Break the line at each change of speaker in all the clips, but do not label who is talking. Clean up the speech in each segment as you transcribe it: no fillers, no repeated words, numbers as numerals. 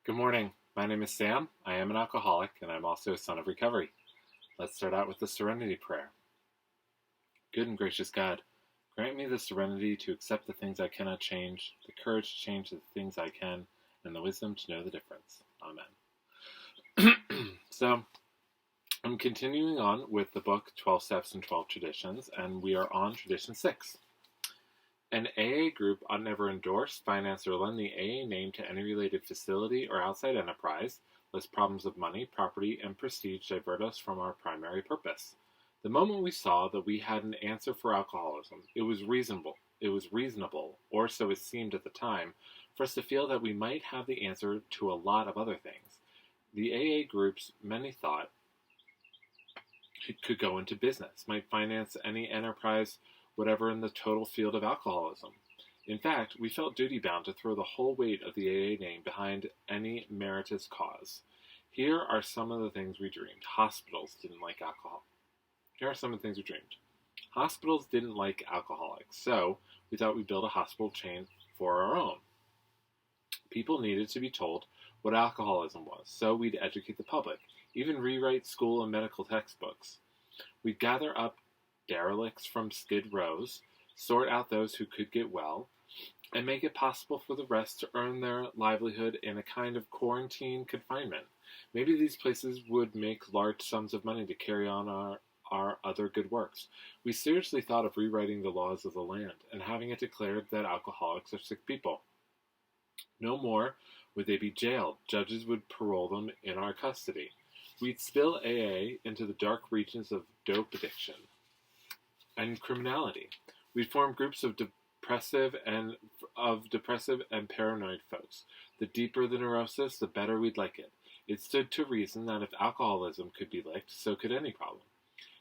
Good morning. My name is Sam. I am an alcoholic, and I'm also a son of recovery. Let's start out with the Serenity Prayer. Good and gracious God, grant me the serenity to accept the things I cannot change, the courage to change the things I can, and the wisdom to know the difference. Amen. So, I'm continuing on with the book 12 Steps and 12 Traditions, and we are on Tradition 6. An AA group ought never endorse, finance, or lend the AA name to any related facility or outside enterprise, lest problems of money, property, and prestige divert us from our primary purpose. The moment we saw that we had an answer for alcoholism, it was reasonable, or so it seemed at the time, for us to feel that we might have the answer to a lot of other things. The AA groups, many thought, could go into business, might finance any enterprise whatever in the total field of alcoholism. In fact, we felt duty-bound to throw the whole weight of the AA name behind any meritorious cause. Here are some of the things we dreamed. Hospitals didn't like alcohol. Here are some of the things we dreamed. Hospitals didn't like alcoholics, so we thought we'd build a hospital chain for our own. People needed to be told what alcoholism was, so we'd educate the public, even rewrite school and medical textbooks. We'd gather up derelicts from skid rows, sort out those who could get well, and make it possible for the rest to earn their livelihood in a kind of quarantine confinement. Maybe these places would make large sums of money to carry on our other good works. We seriously thought of rewriting the laws of the land and having it declared that alcoholics are sick people. No more would they be jailed. Judges would parole them in our custody. We'd spill AA into the dark regions of dope addiction and criminality. We'd form groups of depressive and paranoid folks. The deeper the neurosis, the better we'd like it. It stood to reason that if alcoholism could be licked, so could any problem.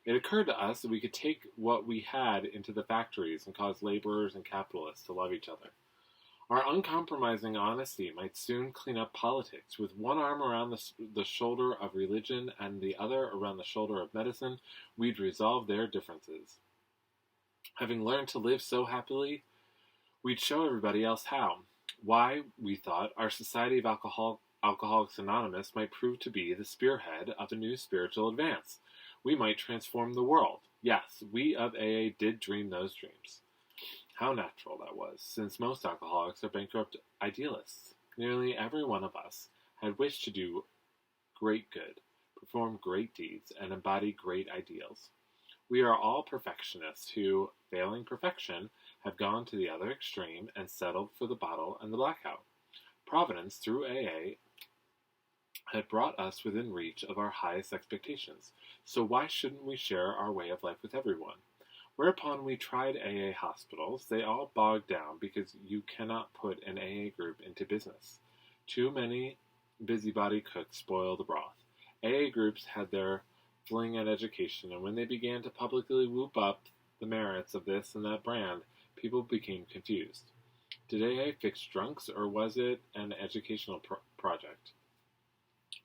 It occurred to us that we could take what we had into the factories and cause laborers and capitalists to love each other. Our uncompromising honesty might soon clean up politics. With one arm around the shoulder of religion and the other around the shoulder of medicine, we'd resolve their differences. Having learned to live so happily, we'd show everybody else how. Why, we thought, our Society of Alcoholics Anonymous might prove to be the spearhead of a new spiritual advance. We might transform the world. Yes, we of AA did dream those dreams. How natural that was, since most alcoholics are bankrupt idealists. Nearly every one of us had wished to do great good, perform great deeds, and embody great ideals. We are all perfectionists who, failing perfection, have gone to the other extreme and settled for the bottle and the blackout. Providence, through AA, had brought us within reach of our highest expectations, so why shouldn't we share our way of life with everyone? Whereupon we tried AA hospitals. They all bogged down because you cannot put an AA group into business. Too many busybody cooks spoil the broth. AA groups had their fling at education, and when they began to publicly whoop up the merits of this and that brand, people became confused. Did AA fix drunks, or was it an educational project?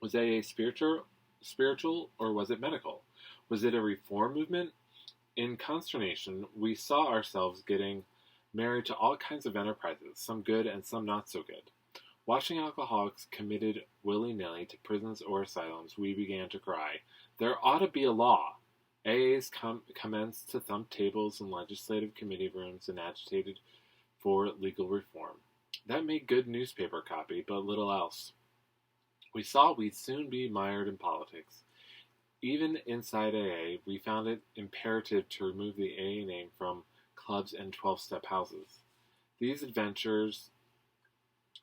Was AA spiritual, or was it medical? Was it a reform movement? In consternation, we saw ourselves getting married to all kinds of enterprises, some good and some not so good. Watching alcoholics committed willy-nilly to prisons or asylums, we began to cry, there ought to be a law. AAs commenced to thump tables in legislative committee rooms and agitated for legal reform. That made good newspaper copy, but little else. We saw we'd soon be mired in politics. Even inside AA, we found it imperative to remove the AA name from clubs and 12-step houses. These adventures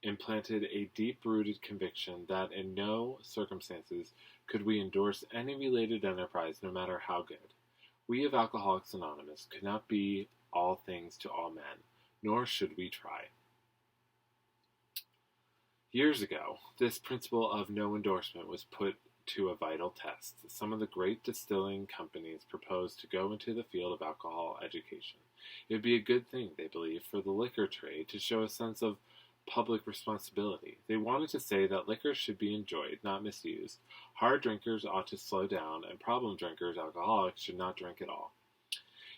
implanted a deep-rooted conviction that in no circumstances could we endorse any related enterprise, no matter how good. We of Alcoholics Anonymous could not be all things to all men, nor should we try. Years ago, this principle of no endorsement was put to a vital test. Some of the great distilling companies proposed to go into the field of alcohol education. It would be a good thing, they believed, for the liquor trade to show a sense of public responsibility. They wanted to say that liquor should be enjoyed, not misused. Hard drinkers ought to slow down, and problem drinkers, alcoholics, should not drink at all.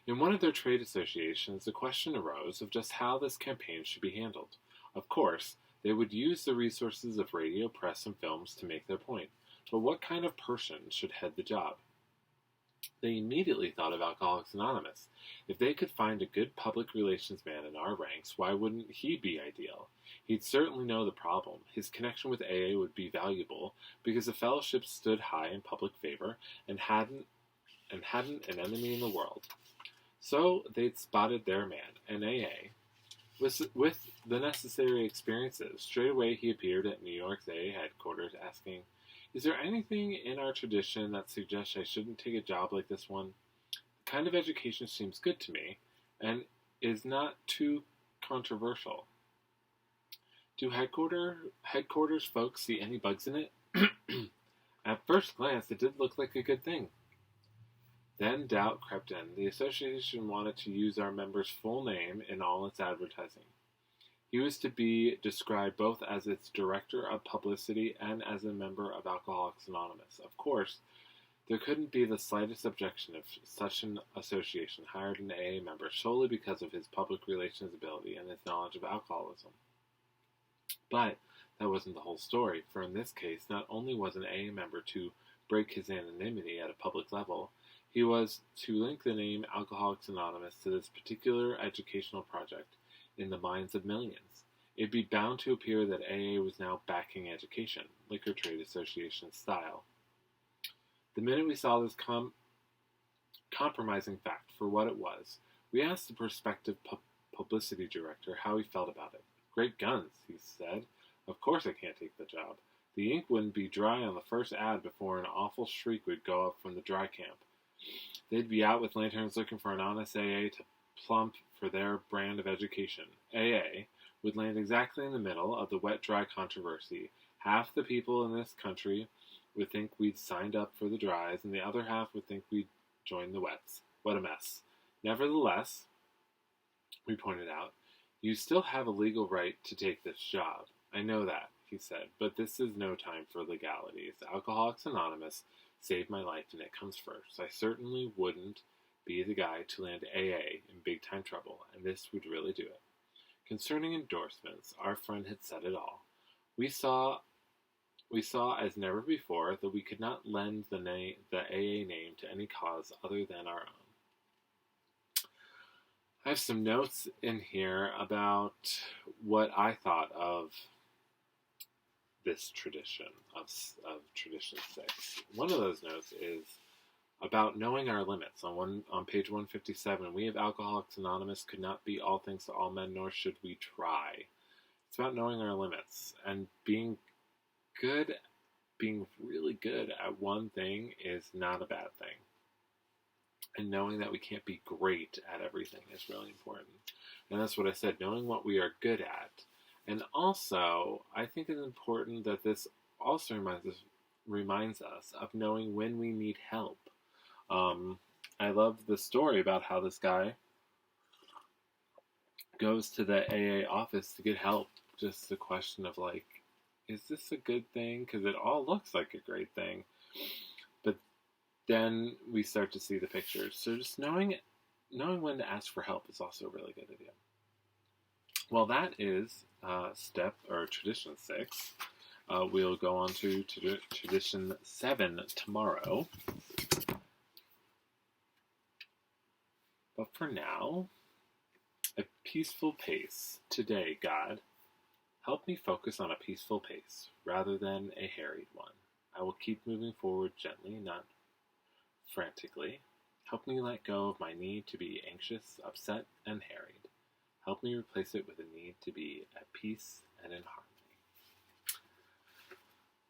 In one of their trade associations, the question arose of just how this campaign should be handled. Of course, They would use the resources of radio, press, and films to make their point. But what kind of person should head the job? They immediately thought of Alcoholics Anonymous. If they could find a good public relations man in our ranks, why wouldn't he be ideal? He'd certainly know the problem. His connection with AA would be valuable because the fellowship stood high in public favor and hadn't an enemy in the world. So they'd spotted their man, and AA. With the necessary experiences, straight away he appeared at New York's AA headquarters asking, "Is there anything in our tradition that suggests I shouldn't take a job like this one? The kind of education seems good to me, and is not too controversial. Do headquarters folks see any bugs in it?" At first glance, it did look like a good thing. Then doubt crept in. The association wanted to use our member's full name in all its advertising. He was to be described both as its director of publicity and as a member of Alcoholics Anonymous. Of course, there couldn't be the slightest objection if such an association hired an AA member solely because of his public relations ability and his knowledge of alcoholism. But that wasn't the whole story, for in this case, not only was an AA member to break his anonymity at a public level, he was to link the name Alcoholics Anonymous to this particular educational project in the minds of millions. It'd be bound to appear that AA was now backing education, Liquor Trade Association style. The minute we saw this compromising fact for what it was, we asked the prospective publicity director how he felt about it. "Great guns," he said. "Of course I can't take the job. The ink wouldn't be dry on the first ad before an awful shriek would go up from the dry camp. They'd be out with lanterns looking for an honest AA to plump for their brand of education. AA would land exactly in the middle of the wet-dry controversy. Half the people in this country would think we'd signed up for the dries, and the other half would think we'd joined the wets. What a mess. Nevertheless," we pointed out, "you still have a legal right to take this job." "I know that," he said, "but this is no time for legalities. Alcoholics Anonymous saved my life, and it comes first. I certainly wouldn't be the guy to land AA in big-time trouble, and this would really do it." Concerning endorsements, our friend had said it all. We saw as never before that we could not lend the AA name to any cause other than our own. I have some notes in here about what I thought of this tradition, of Tradition 6. One of those notes is about knowing our limits. On page 157, "We of Alcoholics Anonymous could not be all things to all men, nor should we try." It's about knowing our limits, and being really good at one thing is not a bad thing. And knowing that we can't be great at everything is really important. And that's what I said, knowing what we are good at. And also, I think it's important that this also reminds us of knowing when we need help. I love the story about how this guy goes to the AA office to get help. Just the question of like, is this a good thing? Because it all looks like a great thing. But then we start to see the pictures. So just knowing when to ask for help is also a really good idea. Well, that is Tradition 6. We'll go on to Tradition 7 tomorrow. But for now, a peaceful pace. Today, God, help me focus on a peaceful pace rather than a harried one. I will keep moving forward gently, not frantically. Help me let go of my need to be anxious, upset, and harried. Help me replace it with a need to be at peace and in harmony.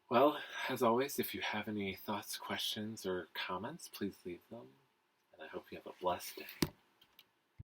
Well, as always, if you have any thoughts, questions, or comments, please leave them. And I hope you have a blessed day.